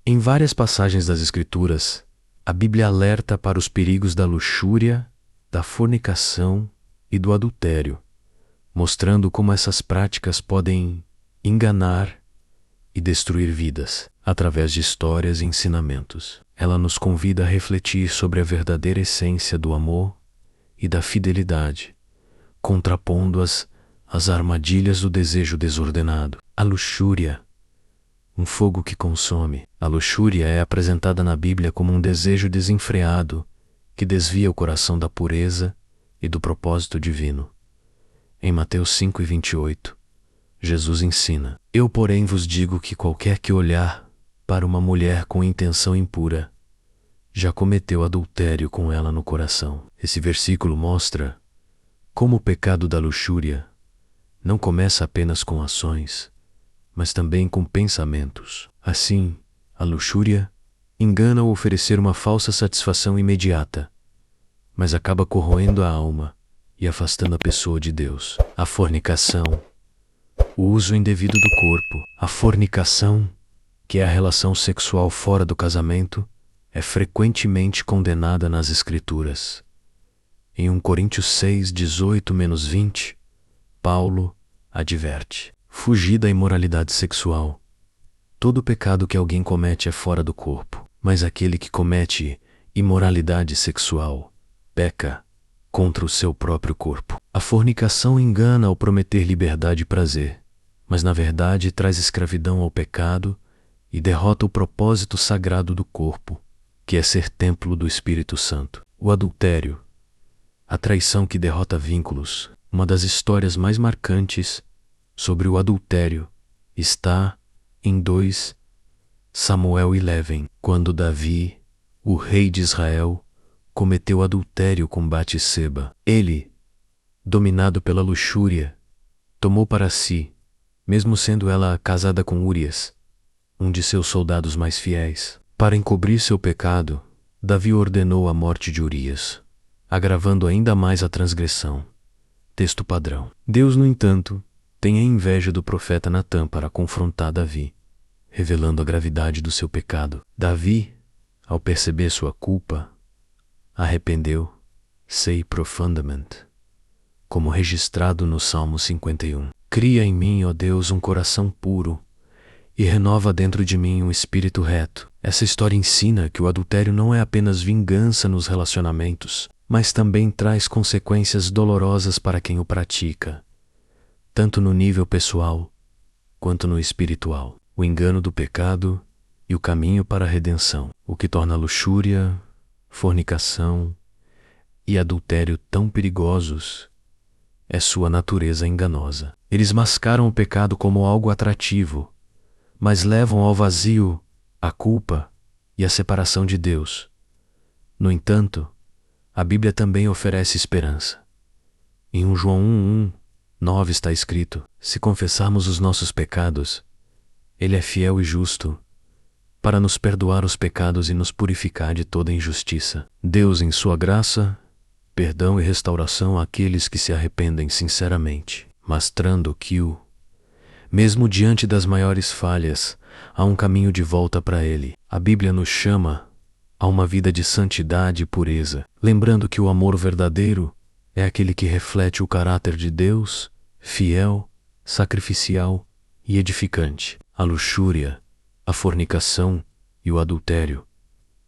Em várias passagens das Escrituras, a Bíblia alerta para os perigos da luxúria, da fornicação e do adultério, mostrando como essas práticas podem enganar e destruir vidas através de histórias e ensinamentos. Ela nos convida a refletir sobre a verdadeira essência do amor e da fidelidade, contrapondo-as às armadilhas do desejo desordenado. A luxúria, um fogo que consome. A luxúria é apresentada na Bíblia como um desejo desenfreado que desvia o coração da pureza e do propósito divino. Em Mateus 5:28, Jesus ensina: Eu, porém, vos digo que qualquer que olhar para uma mulher com intenção impura, já cometeu adultério com ela no coração. Esse versículo mostra como o pecado da luxúria não começa apenas com ações, mas também com pensamentos. Assim, a luxúria engana ao oferecer uma falsa satisfação imediata, mas acaba corroendo a alma e afastando a pessoa de Deus. A fornicação, o uso indevido do corpo. A fornicação, que é a relação sexual fora do casamento, é frequentemente condenada nas Escrituras. Em 1 Coríntios 6:18-20, Paulo adverte: fugir da imoralidade sexual. Todo pecado que alguém comete é fora do corpo, mas aquele que comete imoralidade sexual peca contra o seu próprio corpo. A fornicação engana ao prometer liberdade e prazer, mas na verdade traz escravidão ao pecado e derrota o propósito sagrado do corpo, que é ser templo do Espírito Santo. O adultério, a traição que derrota vínculos. Uma das histórias mais marcantes sobre o adultério está em 2 Samuel 11, quando Davi, o rei de Israel, cometeu adultério com Batseba. Ele, dominado pela luxúria, tomou para si, mesmo sendo ela casada com Urias, um de seus soldados mais fiéis. Para encobrir seu pecado, Davi ordenou a morte de Urias, agravando ainda mais a transgressão. Texto padrão. Deus, no entanto, tem a inveja do profeta Natã para confrontar Davi, revelando a gravidade do seu pecado. Davi, ao perceber sua culpa, arrependeu-se profundamente, como registrado no Salmo 51. Cria em mim, ó Deus, um coração puro e renova dentro de mim um espírito reto. Essa história ensina que o adultério não é apenas vingança nos relacionamentos, mas também traz consequências dolorosas para quem o pratica, tanto no nível pessoal quanto no espiritual. O engano do pecado e o caminho para a redenção, o que torna a luxúria, fornicação e adultério tão perigosos é sua natureza enganosa. Eles mascaram o pecado como algo atrativo, mas levam ao vazio a culpa e a separação de Deus. No entanto, a Bíblia também oferece esperança. Em 1 João 1:9 está escrito: se confessarmos os nossos pecados, Ele é fiel e justo para nos perdoar os pecados e nos purificar de toda injustiça. Deus, em sua graça, perdão e restauração àqueles que se arrependem sinceramente, mostrando que mesmo diante das maiores falhas, há um caminho de volta para Ele. A Bíblia nos chama a uma vida de santidade e pureza, lembrando que o amor verdadeiro é aquele que reflete o caráter de Deus, fiel, sacrificial e edificante. A luxúria, a fornicação e o adultério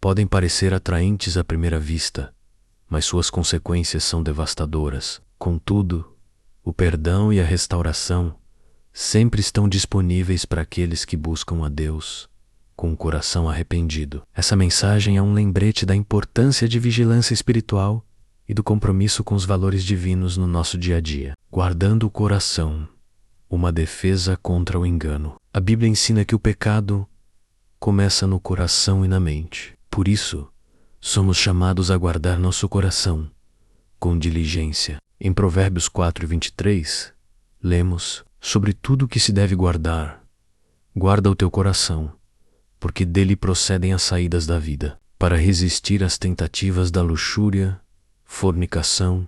podem parecer atraentes à primeira vista, mas suas consequências são devastadoras. Contudo, o perdão e a restauração sempre estão disponíveis para aqueles que buscam a Deus com o coração arrependido. Essa mensagem é um lembrete da importância de vigilância espiritual e do compromisso com os valores divinos no nosso dia a dia. Guardando o coração, uma defesa contra o engano. A Bíblia ensina que o pecado começa no coração e na mente. Por isso, somos chamados a guardar nosso coração com diligência. Em Provérbios 4:23, lemos: sobre tudo o que se deve guardar, guarda o teu coração, porque dele procedem as saídas da vida. Para resistir às tentativas da luxúria, fornicação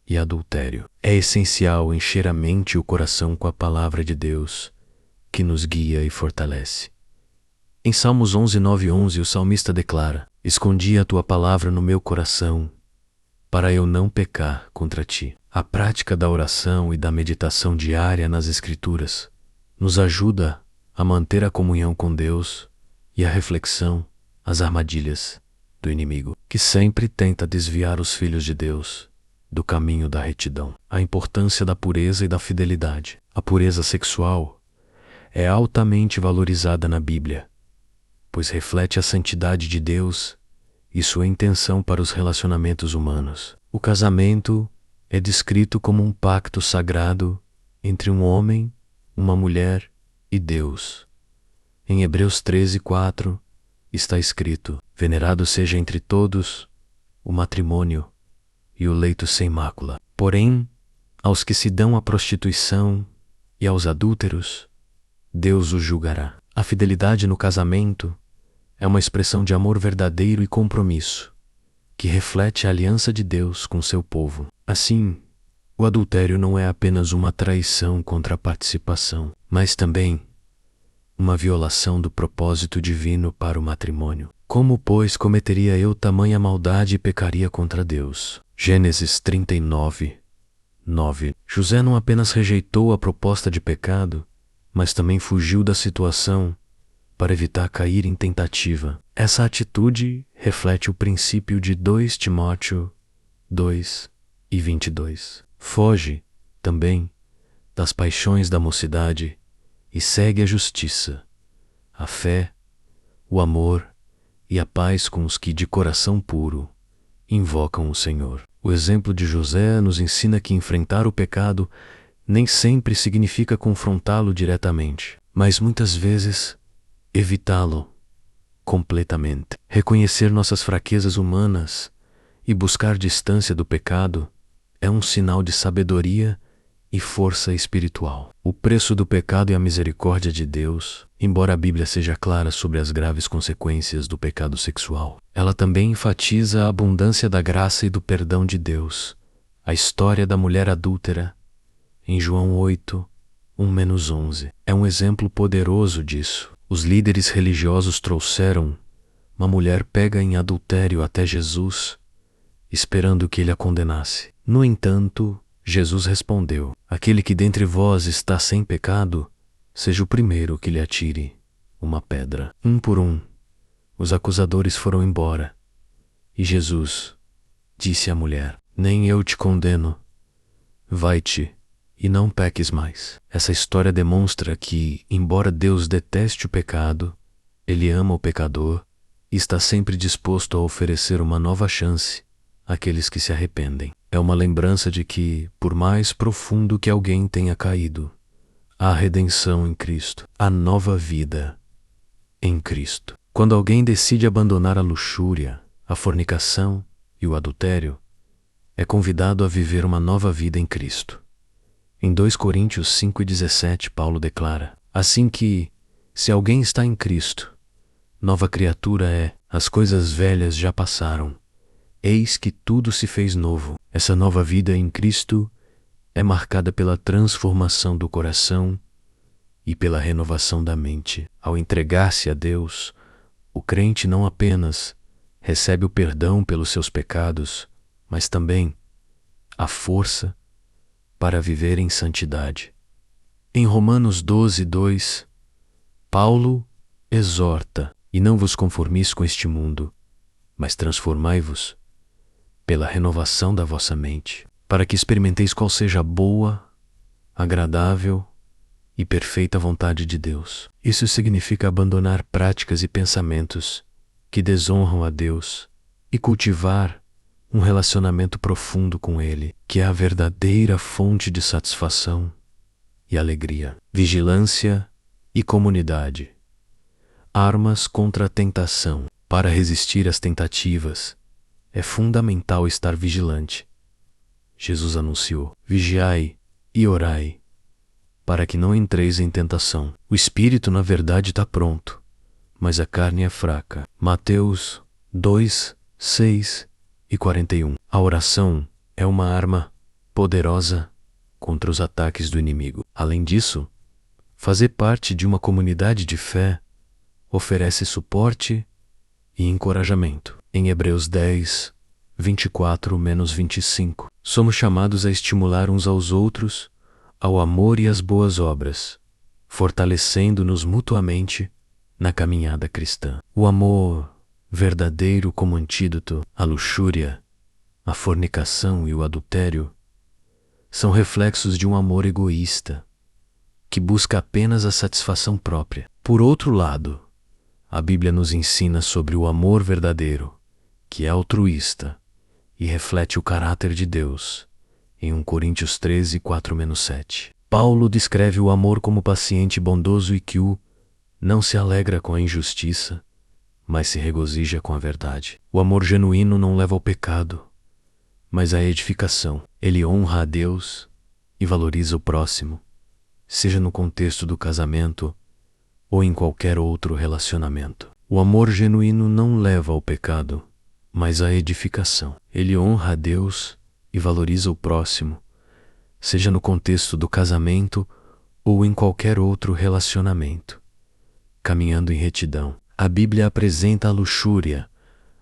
e adultério, é essencial encher a mente e o coração com a palavra de Deus, que nos guia e fortalece. Em Salmos 11, 9 e 11, o salmista declara: Escondi a tua palavra no meu coração, para eu não pecar contra ti. A prática da oração e da meditação diária nas Escrituras nos ajuda a manter a comunhão com Deus e a reflexão às armadilhas do inimigo, que sempre tenta desviar os filhos de Deus do caminho da retidão. A importância da pureza e da fidelidade. A pureza sexual é altamente valorizada na Bíblia, pois reflete a santidade de Deus e sua intenção para os relacionamentos humanos. O casamento é descrito como um pacto sagrado entre um homem, uma mulher e Deus. Em Hebreus 13, 4, está escrito: Venerado seja entre todos o matrimônio e o leito sem mácula. Porém, aos que se dão à prostituição e aos adúlteros, Deus os julgará. A fidelidade no casamento é uma expressão de amor verdadeiro e compromisso, que reflete a aliança de Deus com seu povo. Assim, o adultério não é apenas uma traição contra a participação, mas também uma violação do propósito divino para o matrimônio. Como, pois, cometeria eu tamanha maldade e pecaria contra Deus? Gênesis 39, 9. José não apenas rejeitou a proposta de pecado, mas também fugiu da situação para evitar cair em tentativa. Essa atitude reflete o princípio de 2 Timóteo 2 e 22. Foge, também, das paixões da mocidade e segue a justiça, a fé, o amor e a paz com os que de coração puro invocam o Senhor. O exemplo de José nos ensina que enfrentar o pecado nem sempre significa confrontá-lo diretamente, mas muitas vezes evitá-lo completamente. Reconhecer nossas fraquezas humanas e buscar distância do pecado é um sinal de sabedoria e força espiritual. O preço do pecado e a misericórdia de Deus. Embora a Bíblia seja clara sobre as graves consequências do pecado sexual, ela também enfatiza a abundância da graça e do perdão de Deus. A história da mulher adúltera, em João 8, 1-11, é um exemplo poderoso disso. Os líderes religiosos trouxeram uma mulher pega em adultério até Jesus, esperando que ele a condenasse. No entanto, Jesus respondeu: Aquele que dentre vós está sem pecado, seja o primeiro que lhe atire uma pedra. Um por um, os acusadores foram embora, e Jesus disse à mulher: Nem eu te condeno. Vai-te e não peques mais. Essa história demonstra que, embora Deus deteste o pecado, Ele ama o pecador e está sempre disposto a oferecer uma nova chance àqueles que se arrependem. É uma lembrança de que, por mais profundo que alguém tenha caído, há redenção em Cristo, há nova vida em Cristo. Quando alguém decide abandonar a luxúria, a fornicação e o adultério, é convidado a viver uma nova vida em Cristo. Em 2 Coríntios 5:17, Paulo declara: Assim que, se alguém está em Cristo, nova criatura é, as coisas velhas já passaram, eis que tudo se fez novo. Essa nova vida em Cristo é marcada pela transformação do coração e pela renovação da mente. Ao entregar-se a Deus, o crente não apenas recebe o perdão pelos seus pecados, mas também a força para viver em santidade. Em Romanos 12:2, Paulo exorta: E não vos conformeis com este mundo, mas transformai-vos pela renovação da vossa mente, para que experimenteis qual seja a boa, agradável e perfeita vontade de Deus. Isso significa abandonar práticas e pensamentos que desonram a Deus e cultivar um relacionamento profundo com Ele, que é a verdadeira fonte de satisfação e alegria. Vigilância e comunidade. Armas contra a tentação. Para resistir às tentativas, é fundamental estar vigilante. Jesus anunciou: Vigiai e orai, para que não entreis em tentação. O espírito, na verdade, está pronto, mas a carne é fraca. Mateus 2:6-41. A oração é uma arma poderosa contra os ataques do inimigo. Além disso, fazer parte de uma comunidade de fé oferece suporte e encorajamento. Em Hebreus 10, 24-25, somos chamados a estimular uns aos outros ao amor e às boas obras, fortalecendo-nos mutuamente na caminhada cristã. O amor verdadeiro como antídoto à luxúria, à fornicação e o adultério são reflexos de um amor egoísta, que busca apenas a satisfação própria. Por outro lado, a Bíblia nos ensina sobre o amor verdadeiro, que é altruísta e reflete o caráter de Deus, em 1 Coríntios 13, 4-7. Paulo descreve o amor como paciente e bondoso e que não se alegra com a injustiça, mas se regozija com a verdade. O amor genuíno não leva ao pecado, mas à edificação. Ele honra a Deus e valoriza o próximo, seja no contexto do casamento ou em qualquer outro relacionamento. O amor genuíno não leva ao pecado, mas à edificação. Ele honra a Deus e valoriza o próximo, seja no contexto do casamento ou em qualquer outro relacionamento, caminhando em retidão. A Bíblia apresenta a luxúria,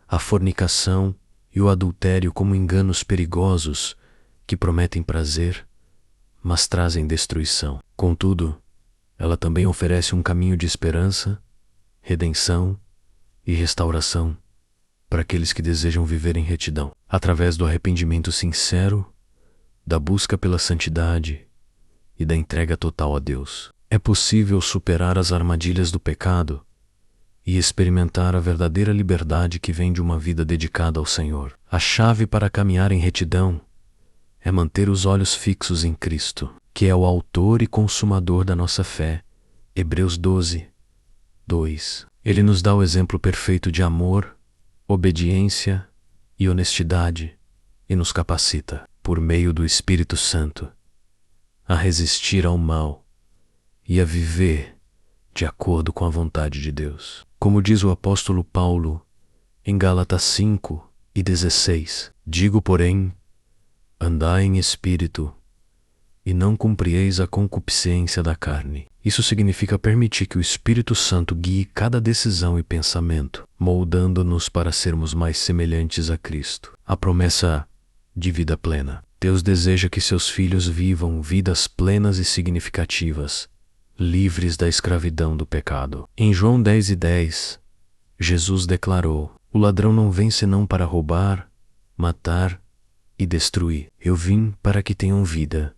a fornicação e o adultério como enganos perigosos que prometem prazer, mas trazem destruição. Contudo, ela também oferece um caminho de esperança, redenção e restauração para aqueles que desejam viver em retidão. Através do arrependimento sincero, da busca pela santidade e da entrega total a Deus, é possível superar as armadilhas do pecado e experimentar a verdadeira liberdade que vem de uma vida dedicada ao Senhor. A chave para caminhar em retidão é manter os olhos fixos em Cristo, que é o autor e consumador da nossa fé. Hebreus 12, 2. Ele nos dá o exemplo perfeito de amor, obediência e honestidade e nos capacita, por meio do Espírito Santo, a resistir ao mal e a viver de acordo com a vontade de Deus. Como diz o apóstolo Paulo em Gálatas 5:16, digo, porém, andai em espírito e não cumprieis a concupiscência da carne. Isso significa permitir que o Espírito Santo guie cada decisão e pensamento, moldando-nos para sermos mais semelhantes a Cristo. A promessa de vida plena. Deus deseja que seus filhos vivam vidas plenas e significativas, livres da escravidão do pecado. Em João 10:10, Jesus declarou: o ladrão não vem senão para roubar, matar e destruir. Eu vim para que tenham vida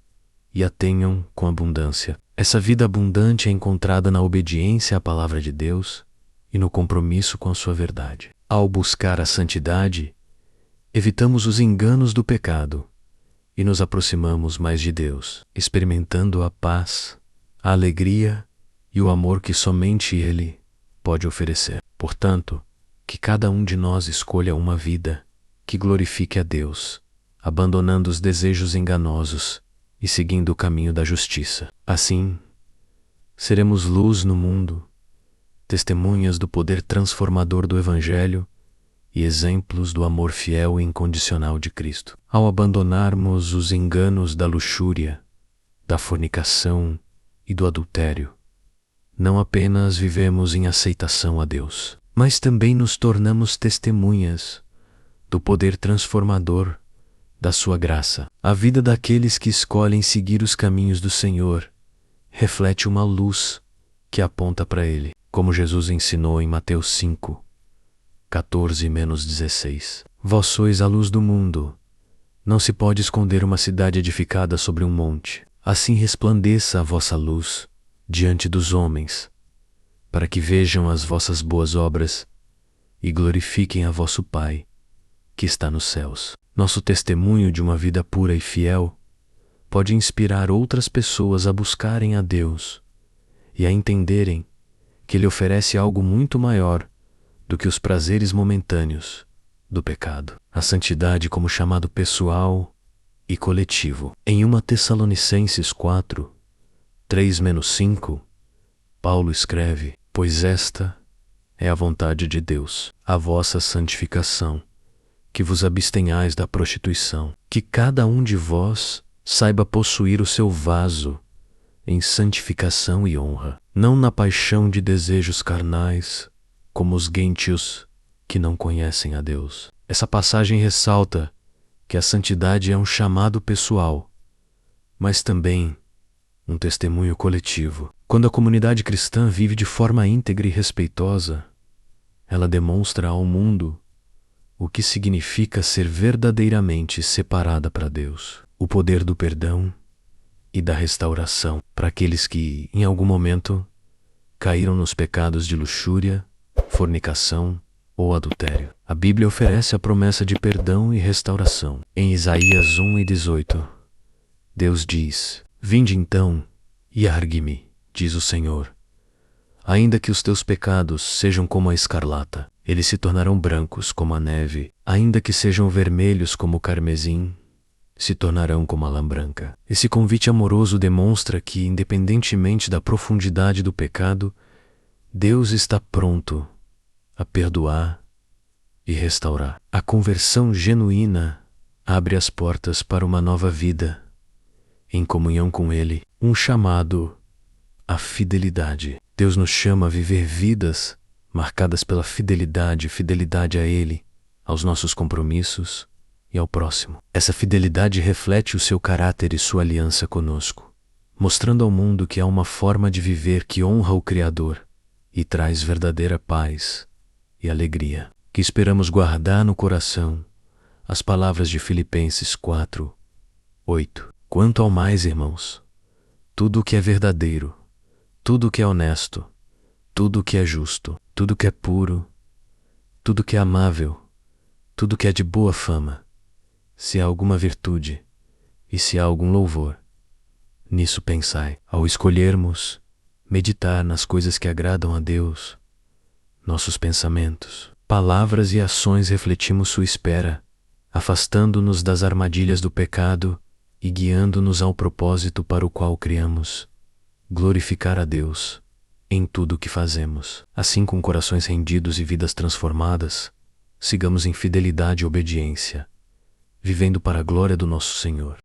e a tenham com abundância. Essa vida abundante é encontrada na obediência à palavra de Deus e no compromisso com a sua verdade. Ao buscar a santidade, evitamos os enganos do pecado e nos aproximamos mais de Deus, experimentando a paz, a alegria e o amor que somente Ele pode oferecer. Portanto, que cada um de nós escolha uma vida que glorifique a Deus, abandonando os desejos enganosos e seguindo o caminho da justiça. Assim, seremos luz no mundo, testemunhas do poder transformador do Evangelho e exemplos do amor fiel e incondicional de Cristo. Ao abandonarmos os enganos da luxúria, da fornicação e do adultério, não apenas vivemos em aceitação a Deus, mas também nos tornamos testemunhas do poder transformador da sua graça. A vida daqueles que escolhem seguir os caminhos do Senhor reflete uma luz que aponta para Ele, como Jesus ensinou em Mateus 5:14-16. Vós sois a luz do mundo. Não se pode esconder uma cidade edificada sobre um monte. Assim resplandeça a vossa luz diante dos homens, para que vejam as vossas boas obras e glorifiquem a vosso Pai, que está nos céus. Nosso testemunho de uma vida pura e fiel pode inspirar outras pessoas a buscarem a Deus e a entenderem que Ele oferece algo muito maior do que os prazeres momentâneos do pecado. A santidade como chamado pessoal e coletivo. Em 1 Tessalonicenses 4:3-5, Paulo escreve: pois esta é a vontade de Deus, a vossa santificação, que vos abstenhais da prostituição, que cada um de vós saiba possuir o seu vaso em santificação e honra, não na paixão de desejos carnais, como os gentios que não conhecem a Deus. Essa passagem ressalta que a santidade é um chamado pessoal, mas também um testemunho coletivo. Quando a comunidade cristã vive de forma íntegra e respeitosa, ela demonstra ao mundo o que significa ser verdadeiramente separada para Deus. O poder do perdão e da restauração para aqueles que, em algum momento, caíram nos pecados de luxúria, fornicação ou adultério. A Bíblia oferece a promessa de perdão e restauração. Em Isaías 1:18, Deus diz: Vinde então e argue-me, diz o Senhor. Ainda que os teus pecados sejam como a escarlata, eles se tornarão brancos como a neve. Ainda que sejam vermelhos como o carmesim, se tornarão como a lã branca. Esse convite amoroso demonstra que, independentemente da profundidade do pecado, Deus está pronto a perdoar e restaurar. A conversão genuína abre as portas para uma nova vida, em comunhão com Ele, um chamado à fidelidade. Deus nos chama a viver vidas marcadas pela fidelidade a Ele, aos nossos compromissos e ao próximo. Essa fidelidade reflete o seu caráter e sua aliança conosco, mostrando ao mundo que há uma forma de viver que honra o Criador e traz verdadeira paz e alegria. Que esperamos guardar no coração as palavras de Filipenses 4:8. Quanto ao mais, irmãos, tudo o que é verdadeiro, tudo o que é honesto, tudo o que é justo, tudo o que é puro, tudo o que é amável, tudo o que é de boa fama, se há alguma virtude e se há algum louvor, nisso pensai. Ao escolhermos meditar nas coisas que agradam a Deus, nossos pensamentos, palavras e ações refletimos sua espera, afastando-nos das armadilhas do pecado e guiando-nos ao propósito para o qual criamos, glorificar a Deus em tudo o que fazemos. Assim, com corações rendidos e vidas transformadas, sigamos em fidelidade e obediência, vivendo para a glória do nosso Senhor.